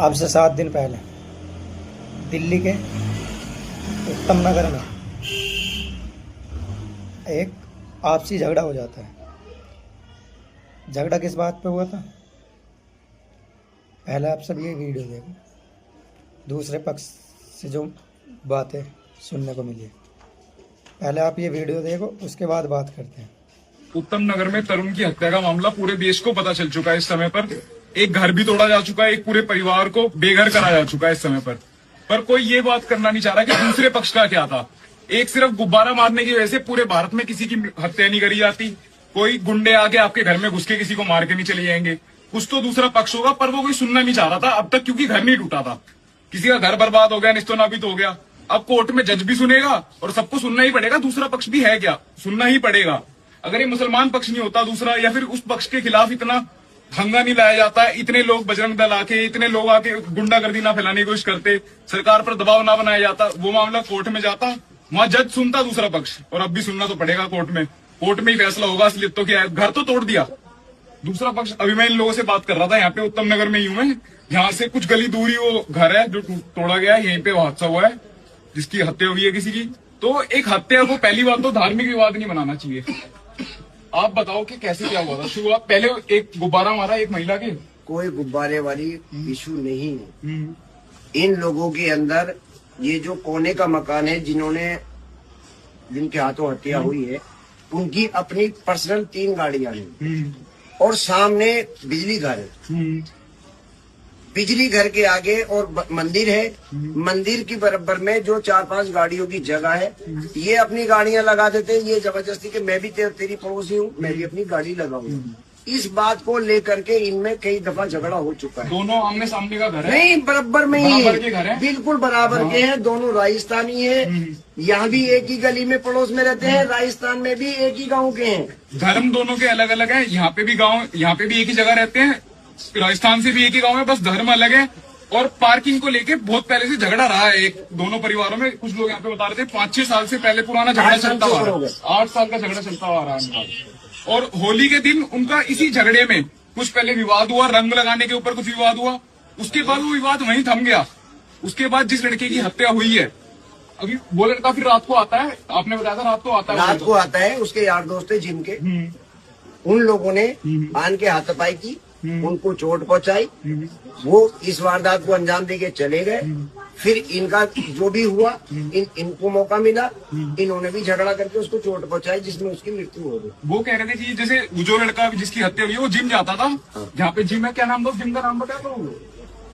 अब से 7 दिन पहले दिल्ली के उत्तम नगर में एक आपसी झगड़ा हो जाता है। झगड़ा किस बात पे हुआ था? पहले आप सब ये वीडियो देखो, दूसरे पक्ष से जो बातें सुनने को मिली। पहले आप ये वीडियो देखो, उसके बाद बात करते हैं। उत्तम नगर में तरुण की हत्या का मामला पूरे देश को पता चल चुका है। इस समय पर एक घर भी तोड़ा जा चुका है, एक पूरे परिवार को बेघर करा जा चुका है इस समय पर कोई ये बात करना नहीं चाह रहा कि दूसरे पक्ष का क्या था। एक सिर्फ गुब्बारा मारने की वजह से पूरे भारत में किसी की हत्या नहीं करी जाती। कोई गुंडे आके आपके घर में घुस के किसी को मार के नहीं चले जाएंगे। कुछ तो दूसरा पक्ष होगा, पर वो कोई सुनना नहीं चाह रहा था अब तक, क्योंकि घर नहीं टूटा था। किसी का घर बर्बाद हो गया, निस्तो नाबीत हो गया। अब कोर्ट में जज भी सुनेगा और सबको सुनना ही पड़ेगा, दूसरा पक्ष भी है क्या, सुनना ही पड़ेगा। अगर ये मुसलमान पक्ष नहीं होता दूसरा, या फिर उस पक्ष के खिलाफ इतना हंगा नहीं लाया जाता, इतने लोग बजरंग दल आके, इतने लोग आके गुंडागर्दी ना फैलाने की कोशिश करते, सरकार पर दबाव ना बनाया जाता, वो मामला कोर्ट में जाता, वहां जज सुनता दूसरा पक्ष। और अब भी सुनना तो पड़ेगा कोर्ट में ही फैसला होगा। असलियत तो क्या है, घर तो तोड़ दिया दूसरा पक्ष। अभी मैं इन लोगों से बात कर रहा था, यहाँ पे उत्तम नगर में ही हूं मैं, यहाँ से कुछ गली दूरी वो घर है जो तोड़ा गया है, यहीं पे हादसा हुआ है जिसकी हत्या हुई है किसी की। तो एक हत्या को पहली बात तो धार्मिक विवाद नहीं बनाना चाहिए। आप बताओ कि कैसे क्या हुआ था शुरुआत? पहले एक गुब्बारा मारा एक महिला के, कोई गुब्बारे वाली इशू नहीं है। इन लोगों के अंदर ये जो कोने का मकान है, जिनके हाथों हत्या हुई है, उनकी अपनी पर्सनल 3 गाड़ियां हैं और सामने बिजली घर है। बिजली घर के आगे और मंदिर है। मंदिर की बराबर में जो 4-5 गाड़ियों की जगह है, ये अपनी गाड़ियां लगा देते हैं। ये जबरदस्ती कि मैं भी तेरी पड़ोसी हूँ, मैं भी अपनी गाड़ी लगाऊंगा। इस बात को लेकर के इनमें कई दफा झगड़ा हो चुका है। दोनों आमने सामने का घर है? नहीं, बराबर में ही बराबर के घर है, बिल्कुल बराबर के हैं। दोनों राजस्थानी है, यहाँ भी एक ही गली में पड़ोस में रहते हैं, राजस्थान में भी एक ही गाँव के हैं। धर्म दोनों के अलग अलग है। यहाँ पे भी गाँव, यहाँ पे भी एक ही जगह रहते हैं, राजस्थान से भी एक ही गाँव है, बस धर्म अलग है। और पार्किंग को लेके बहुत पहले से झगड़ा रहा है एक दोनों परिवारों में। कुछ लोग यहाँ पे बता रहे थे 5-6 साल से पहले पुराना झगड़ा चलता हुआ है, 8 साल का झगड़ा चलता हुआ रहा है। और होली के दिन उनका इसी झगड़े में कुछ पहले विवाद हुआ, रंग लगाने के ऊपर कुछ विवाद हुआ। उसके बाद वो विवाद वहीं थम गया। उसके बाद जिस लड़के की हत्या हुई है, अभी वो लड़का फिर रात को आता है, आपने बताया था रात को आता है। रात को आता है, उसके यार दोस्त है जिम के, उन लोगों ने आन के हाथापाई की, उनको चोट पहुंचाई। वो इस वारदात को अंजाम देके चले गए। फिर इनका जो भी हुआ, इनको मौका मिला, इन्होंने भी झगड़ा करके उसको चोट पहुंचाई, जिसमें उसकी मृत्यु हो गई। वो कह रहे थे कि जैसे जो लड़का जिसकी हत्या हुई है वो जिम जाता था, जहाँ पे जिम है, क्या नाम था जिम का नाम बताया तो